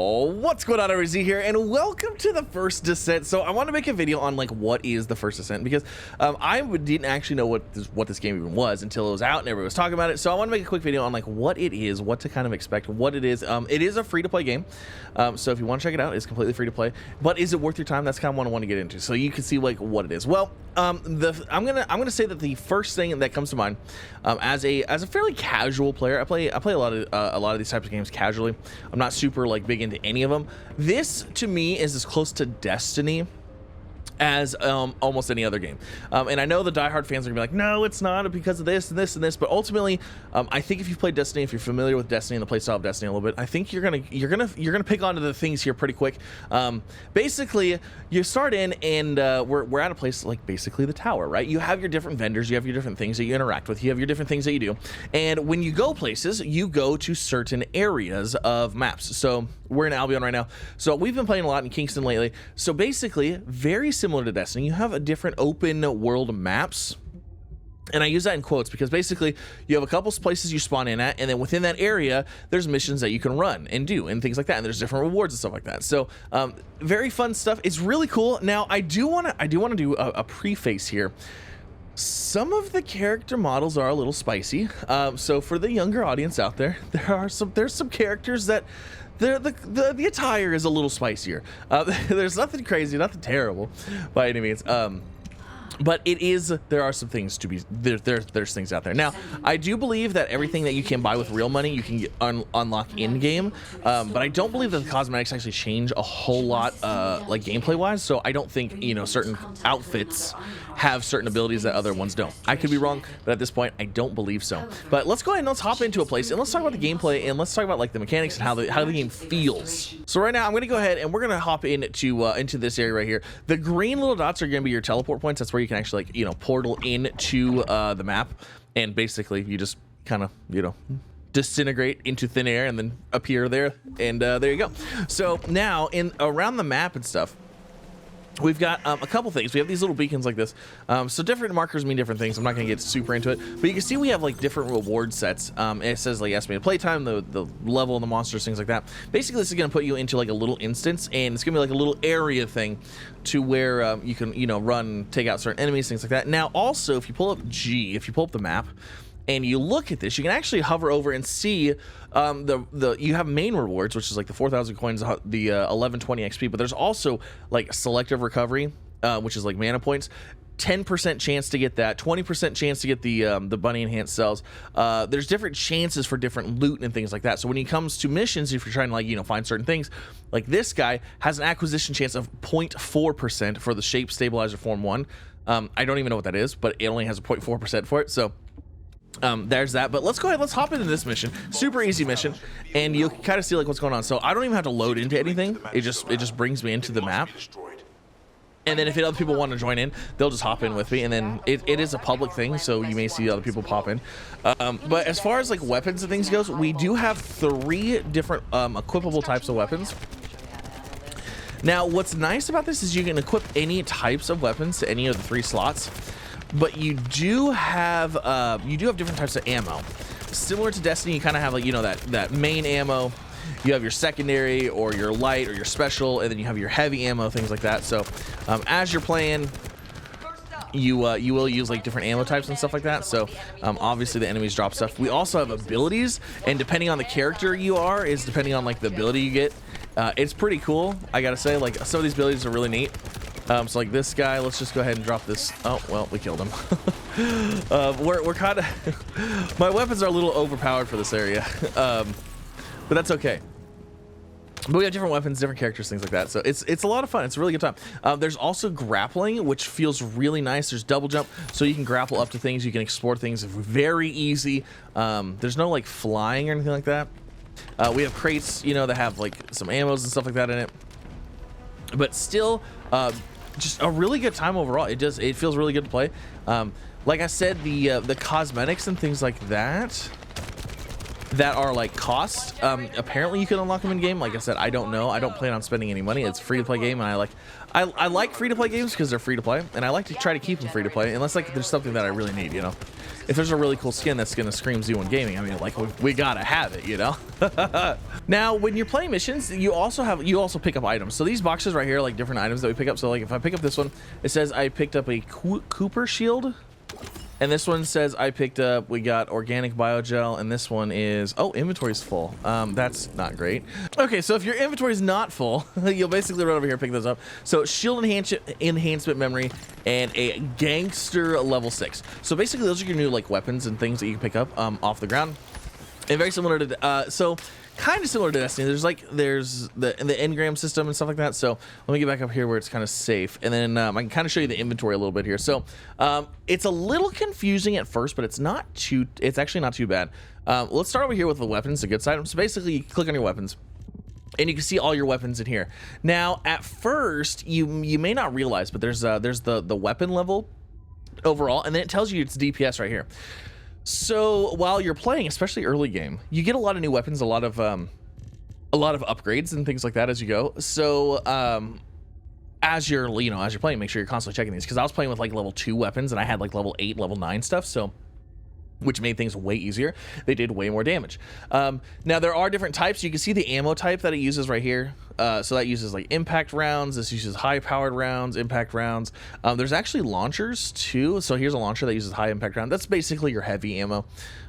Oh, what's going on, everybody? Here, and welcome to the First Descent. So I want to make a video on like what is the First Descent, because I didn't actually know what this game even was until it was out and everybody was talking about it. So I want to make a quick video on like what it is, what to kind of expect, what it is. It is a free-to-play game, so if you want to check it out, it's completely free to play. But is it worth your time? That's kind of what I want to get into, so you can see like what it is. Well, I'm gonna say that the first thing that comes to mind, as a fairly casual player, I play a lot of these types of games casually. I'm not super like big into any of them. This to me is as close to Destiny as almost any other game, and I know the diehard fans are gonna be like, no, it's not, because of this and this and this. But ultimately, I think if you've played Destiny, if you're familiar with Destiny and the playstyle of Destiny a little bit, I think you're gonna pick onto the things here pretty quick. Basically, you start in, and we're at a place like basically the tower, right? You have your different vendors, you have your different things that you interact with, you have your different things that you do, and when you go places, you go to certain areas of maps. So we're in Albion right now, so we've been playing a lot in Kingston lately. So basically, very similar to Destiny, you have a different open world maps, and I use that in quotes because basically you have a couple places you spawn in at, and then within that area there's missions that you can run and do and things like that, and there's different rewards and stuff like that. So very fun stuff. It's really cool. Now I do want to do a preface here. Some of the character models are a little spicy, so for the younger audience out there, there's some characters that the attire is a little spicier. There's nothing crazy, nothing terrible by any means. But there are some things to be there's things out there. Now, I do believe that everything that you can buy with real money you can unlock in game, but I don't believe that the cosmetics actually change a whole lot like gameplay wise. So I don't think, you know, certain outfits have certain abilities that other ones don't. I could be wrong, but at this point I don't believe so. But let's go ahead and let's hop into a place and let's talk about the gameplay, and let's talk about like the mechanics and how the game feels. So right now I'm gonna go ahead and we're gonna hop into this area right here. The green little dots are gonna be your teleport points. That's where you can actually, like, you know, portal into the map, and basically you just kind of, you know, disintegrate into thin air and then appear there, and there you go. So now around the map and stuff, we've got a couple things. We have these little beacons like this. So different markers mean different things. I'm not gonna get super into it, but you can see we have like different reward sets. It says like estimated playtime, the level of the monsters, things like that. Basically, this is gonna put you into like a little instance, and it's gonna be like a little area thing to where you can, you know, run, take out certain enemies, things like that. Now, also, if you pull up if you pull up the map and you look at this, you can actually hover over and see you have main rewards, which is like the 4,000 coins, the 1120 XP, but there's also like selective recovery, which is like mana points. 10% chance to get that, 20% chance to get the bunny enhanced cells. There's different chances for different loot and things like that. So when it comes to missions, if you're trying to, like, you know, find certain things, like this guy has an acquisition chance of 0.4% for the shape stabilizer form 1. I don't even know what that is, but it only has a 0.4% for it. So there's that. But let's go ahead, let's hop into this mission. Super easy mission, and you'll kind of see like what's going on. So I don't even have to load into anything. It just brings me into the map. And then if other people want to join in, they'll just hop in with me, and then it is a public thing, so you may see other people pop in. But as far as like weapons and things goes, we do have 3 different equipable types of weapons. Now, what's nice about this is you can equip any types of weapons to any of the 3 slots, but you do have different types of ammo. Similar to Destiny, you kind of have, like, you know, that main ammo. You have your secondary or your light or your special, and then you have your heavy ammo, things like that. So as you're playing, you will use like different ammo types and stuff like that. So obviously the enemies drop stuff. We also have abilities, and depending on the character you are is depending on like the ability you get. It's pretty cool, I gotta say. Like, some of these abilities are really neat. So like this guy, let's just go ahead and drop this. Oh, well, we killed him. We're kind of my weapons are a little overpowered for this area. But that's okay. But we have different weapons, different characters, things like that. So it's a lot of fun. It's a really good time. There's also grappling, which feels really nice. There's double jump, so you can grapple up to things. You can explore things very easy. There's no like flying or anything like that. We have crates, you know, that have like some ammos and stuff like that in it. But still, just a really good time overall. It feels really good to play. Like I said, the cosmetics and things like that that are like cost. Apparently you can unlock them in game. Like I said, I don't know. I don't plan on spending any money. It's free to play game, and I like free to play games because they're free to play, and I like to try to keep them free to play unless like there's something that I really need, you know. If there's a really cool skin that's gonna scream Z1 Gaming, I mean, like we gotta have it, you know. Now, when you're playing missions, you also pick up items. So these boxes right here are like different items that we pick up. So like if I pick up this one, it says I picked up a Cooper shield. And this one says I picked up, we got organic biogel, and this one is, oh, inventory's full. That's not great. Okay, so if your inventory's not full, you'll basically run over here and pick those up. So shield enhancement memory and a gangster level 6. So basically those are your new like weapons and things that you can pick up off the ground. And very similar to, kind of similar to Destiny. There's the engram system and stuff like that. So let me get back up here where it's kind of safe, and then I can kind of show you the inventory a little bit here. So it's a little confusing at first, but it's actually not too bad. Let's start over here with the weapons, the good side. So basically you click on your weapons and you can see all your weapons in here. Now at first you may not realize, but there's the weapon level overall, and then it tells you it's DPS right here. So while you're playing, especially early game, you get a lot of new weapons, a lot of upgrades and things like that as you go. So as you're playing, make sure you're constantly checking these, because I was playing with like level 2 weapons and I had like level 8, level 9 stuff, so which made things way easier. They did way more damage. Now there are different types. You can see the ammo type that it uses right here. So that uses like impact rounds. This uses high powered rounds, impact rounds. There's actually launchers too. So here's a launcher that uses high impact round. That's basically your heavy ammo.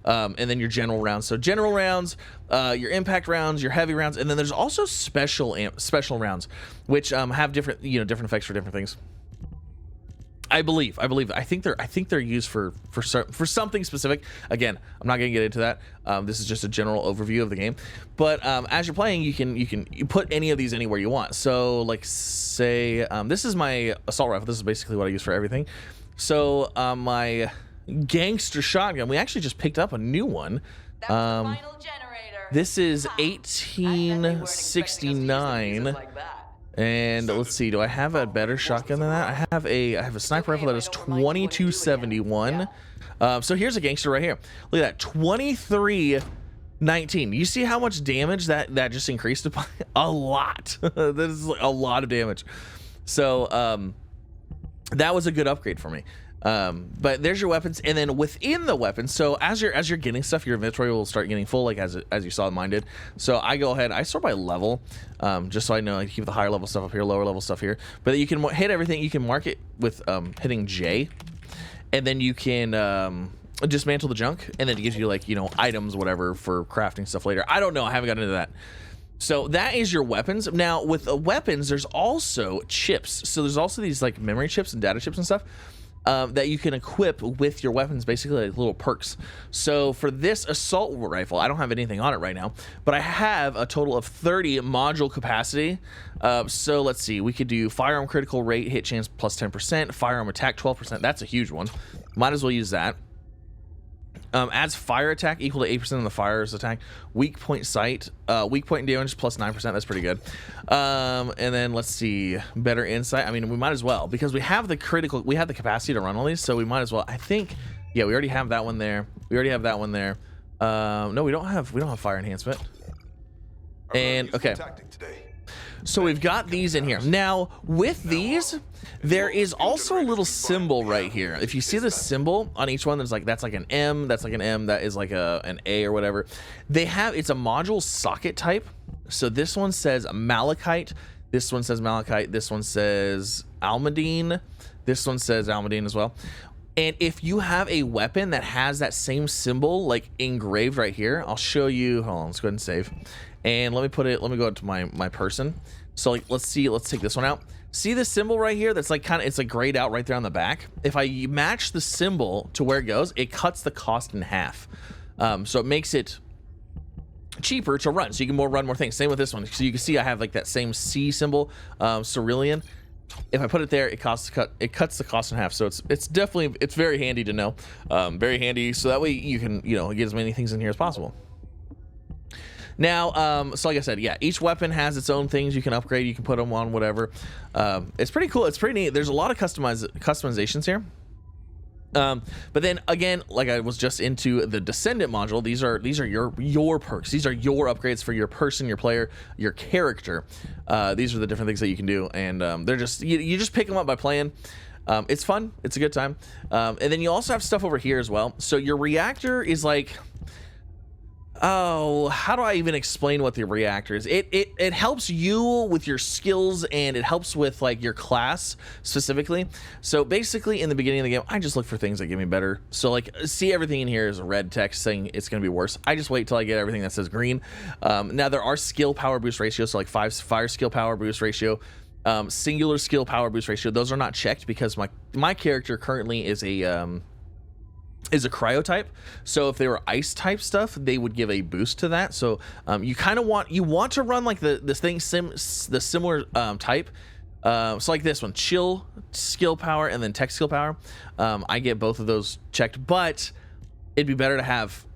And then your general rounds. So general rounds, your impact rounds, your heavy rounds, and then there's also special rounds, which have different effects for different things. I think they're used for something specific. Again, I'm not gonna get into that. This is just a general overview of the game. But as you're playing, you put any of these anywhere you want. So like say this is my assault rifle. This is basically what I use for everything. So my gangster shotgun, we actually just picked up a new one. This is 1869. And let's see, do I have a better shotgun than that? I have a sniper rifle that is 2271. So here's a gangster right here. Look at that, 2319. You see how much damage that just increased by? A lot. That is a lot of damage. So that was a good upgrade for me. But there's your weapons, and then within the weapons, so as you're getting stuff, your inventory will start getting full, like as you saw mine did. So I go ahead, I sort by level, just so I know I keep the higher level stuff up here, lower level stuff here. But you can hit everything. You can mark it with hitting J, and then you can dismantle the junk, and then it gives you like items, whatever, for crafting stuff later. I don't know. I haven't gotten into that. So that is your weapons. Now with weapons, there's also chips. So there's also these like memory chips and data chips and stuff. That you can equip with your weapons, basically like little perks. So for this assault rifle, I don't have anything on it right now, but I have a total of 30 module capacity. So let's see, we could do firearm critical rate, hit chance plus 10%, firearm attack 12%. That's a huge one. Might as well use that. Adds fire attack equal to 8% of the fire's attack. Weak point sight, weak point damage plus 9%. That's pretty good. And then let's see, better insight. I mean, we might as well, because we have the capacity to run all these, so we might as well. I think, yeah, we already have that one there. We already have that one there. No, we don't have fire enhancement. And okay. So we've got these in here. Now, with these, there is also a little symbol right here. If you see the symbol on each one, that's like an M, that's like an M, that is like an A or whatever. It's a module socket type. So this one says malachite, this one says malachite, this one says almandine, this one says almandine as well. And if you have a weapon that has that same symbol like engraved right here, I'll show you. Hold on, let's go ahead and save. And let me go to my person. So like, let's take this one out. See the symbol right here? That's like it's like grayed out right there on the back. If I match the symbol to where it goes, it cuts the cost in half. So it makes it cheaper to run. So you can run more things. Same with this one. So you can see I have like that same C symbol, cerulean. If I put it there, it cuts the cost in half. So it's definitely very handy to know. Very handy. So that way you can get as many things in here as possible. Now, so like I said, yeah, each weapon has its own things you can upgrade. You can put them on whatever. It's pretty cool. It's pretty neat. There's a lot of customizations here. But then again, like I was just into the Descendant module, these are your perks. These are your upgrades for your person, your player, your character. These are the different things that you can do, and they're just you just pick them up by playing. It's fun. It's a good time. And then you also have stuff over here as well. So your reactor is like, oh, how do I even explain what the reactor is? It helps you with your skills, and it helps with like your class specifically. So basically in the beginning of the game, I just look for things that give me better. So like, see, everything in here is a red text saying it's going to be worse. I just wait till I get everything that says green. Now there are skill power boost ratios, so like fire skill power boost ratio, singular skill power boost ratio. Those are not checked because my character currently is a cryo type. So if they were ice type stuff, they would give a boost to that. So you kind of want to run like the similar type. So like this one, chill skill power and then tech skill power. I get both of those checked, but it'd be better to have,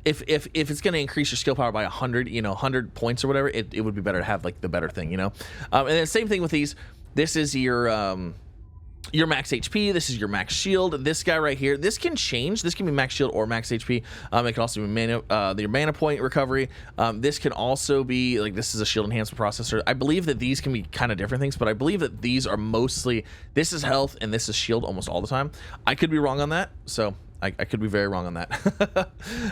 if it's going to increase your skill power by 100, 100 points or whatever, it would be better to have like the better thing, And then same thing with these. This is your max HP. This is your max shield. This guy right here, this can change. This can be max shield or max HP. It can also be your mana point recovery. This can also be like, this is a shield enhancement processor. I believe that these can be kind of different things, but I believe that these are mostly, this is health and this is shield almost all the time. I could be wrong on that, so I could be very wrong on that.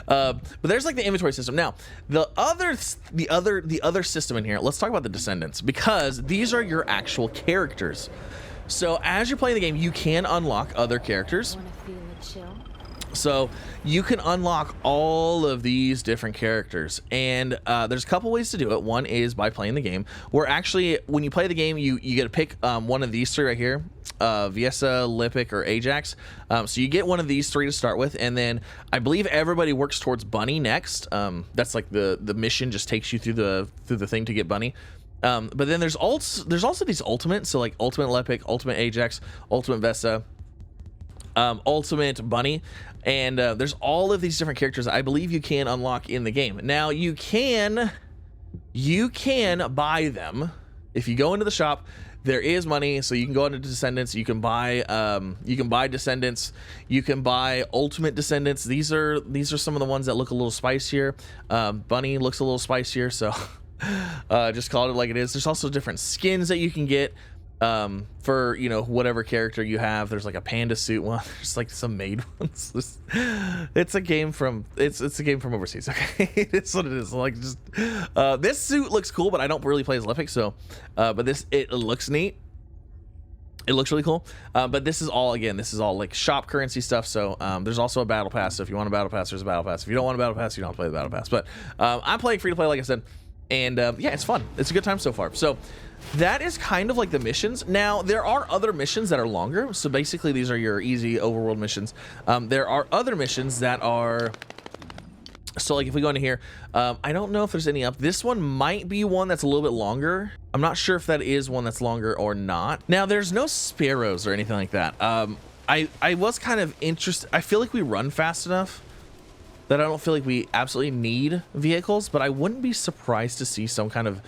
But there's like the inventory system. Now, the other system in here, let's talk about the Descendants, because these are your actual characters. So as you're playing the game, you can unlock other characters. So you can unlock all of these different characters, and there's a couple ways to do it. One is by playing the game, where actually when you play the game, you get to pick one of these three right here, Viesa, Lipic, or Ajax. So you get one of these three to start with, and then I believe everybody works towards Bunny next. That's like the mission just takes you through the thing to get Bunny. But then there's also these ultimate, so like ultimate Lepic, ultimate Ajax, ultimate Vesa, ultimate Bunny, and there's all of these different characters I believe you can unlock in the game. Now you can buy them if you go into the shop. There is money, so you can go into Descendants. You can buy Descendants. You can buy Ultimate Descendants. These are some of the ones that look a little spicier. Bunny looks a little spicier, so just call it like it is. There's also different skins that you can get for whatever character you have. There's like a panda suit one. There's like some made ones. It's a game from overseas. Okay, it's what it is. Like, just this suit looks cool, but I don't really play as Lepic, so but it looks neat. It looks really cool, but this is all like shop currency stuff. So there's also a battle pass. So if you want a battle pass, there's a battle pass. If you don't want a battle pass, you don't have to play the battle pass. But I'm playing free to play, like I said, and yeah, it's fun. It's a good time so far. So that is kind of like the missions. Now there are other missions that are longer. So basically these are your easy overworld missions. There are other missions that are, so like if we go into here, I don't know if there's any up. This one might be one that's a little bit longer. I'm not sure if that is one that's longer or not. Now there's no sparrows or anything like that. I was kind of interested. I feel like we run fast enough that I don't feel like we absolutely need vehicles, but I wouldn't be surprised to see some kind of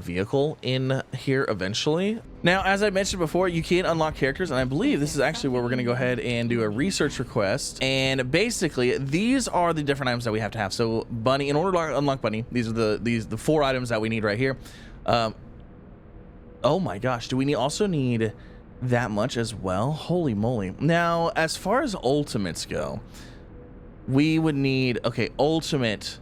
vehicle in here eventually. Now, as I mentioned before, you can unlock characters, and I believe this is actually where we're gonna go ahead and do a research request. And basically, these are the different items that we have to have. So Bunny, in order to unlock Bunny, these are the 4 items that we need right here. Oh my gosh, do we also need that much as well? Holy moly. Now, as far as ultimates go, we would need, okay, ultimate.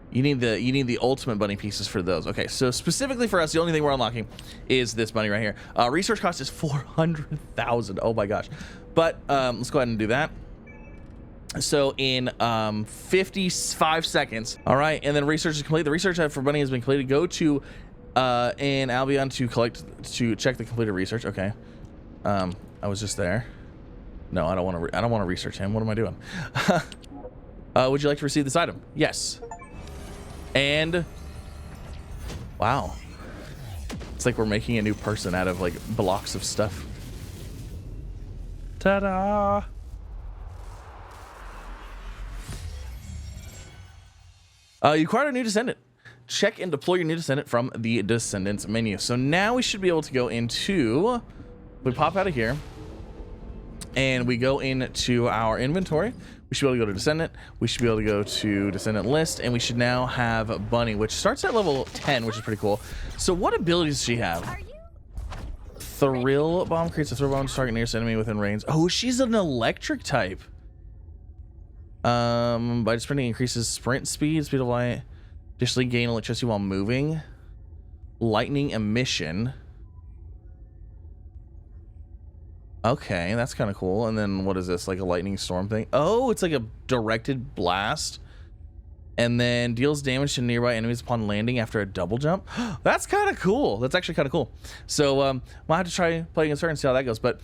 You need the ultimate bunny pieces for those. Okay, so specifically for us, the only thing we're unlocking is this bunny right here. Research cost is 400,000. Oh my gosh. But let's go ahead and do that. So in 55 seconds. All right, and then research is complete. The research for bunny has been completed. Go to in Albion to check the completed research. Okay. I was just there. No, I don't want to research him. What am I doing? Would you like to receive this item? Yes. And wow, it's like we're making a new person out of like blocks of stuff. Ta-da! You acquired a new descendant. Check and deploy your new descendant from the Descendants menu. So now we should be able to go into, we pop out of here. and we go into our inventory, we should be able to go to Descendant, we should be able to go to Descendant list, and we should now have Bunny, which starts at level 10, which is pretty cool. So what abilities does she have? Thrill bomb creates a throw bomb to target nearest enemy within range. Oh, she's an electric type. By sprinting increases sprint speed of light. Additionally gain electricity while moving. Lightning emission. Okay, that's kind of cool. And then what is this? Like a lightning storm thing? Oh, it's like a directed blast. And then deals damage to nearby enemies upon landing after a double jump. That's kind of cool. That's actually kind of cool. So we'll have to try playing against her and see how that goes. But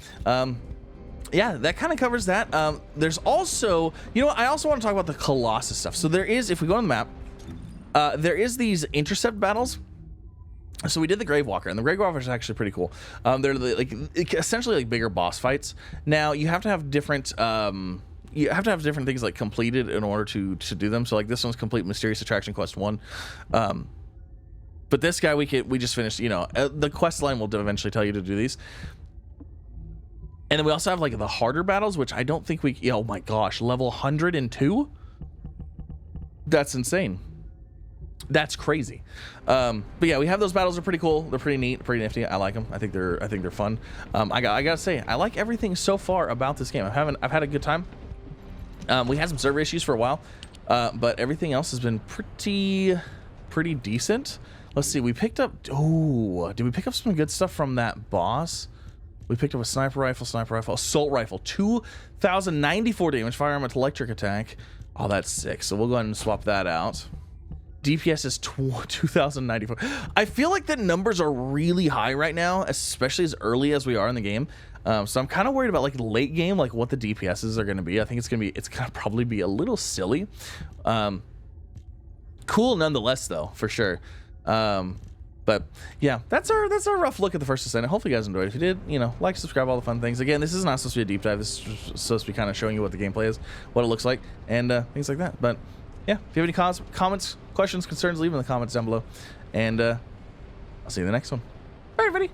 yeah, that kind of covers that. There's also, you know what, I also want to talk about the Colossus stuff. So there is, if we go on the map, there is these Intercept battles. So we did the Gravewalker, and the Gravewalker is actually pretty cool. They're like essentially like bigger boss fights. Now you have to have different things like completed in order to do them. So like this one's complete Mysterious Attraction Quest 1. But this guy we just finished, you know, the quest line will eventually tell you to do these. And then we also have like the harder battles, which I don't think we, oh my gosh, level 102? That's insane. That's crazy. But yeah, we have those battles. Are pretty cool. They're pretty neat, pretty nifty. I like them. I think they're fun. I gotta say, I like everything so far about this game. I've had a good time. We had some server issues for a while, but everything else has been pretty decent. Let's see. We picked up. Oh, did we pick up some good stuff from that boss? We picked up a sniper rifle, assault rifle, 2,094 damage, firearm with electric attack. Oh, that's sick. So we'll go ahead and swap that out. DPS is 2,094. I feel like the numbers are really high right now, especially as early as we are in the game. So I'm kind of worried about like late game, like what the DPSs are going to be. I think it's going to probably be a little silly. Cool nonetheless, though, for sure. But yeah, that's our rough look at the First Descendant. Hopefully you guys enjoyed. If you did, you know, like, subscribe, all the fun things. Again, this is not supposed to be a deep dive. This is supposed to be kind of showing you what the gameplay is, what it looks like, and things like that. But yeah, if you have any comments, questions, concerns, leave them in the comments down below. And I'll see you in the next one. Bye, everybody.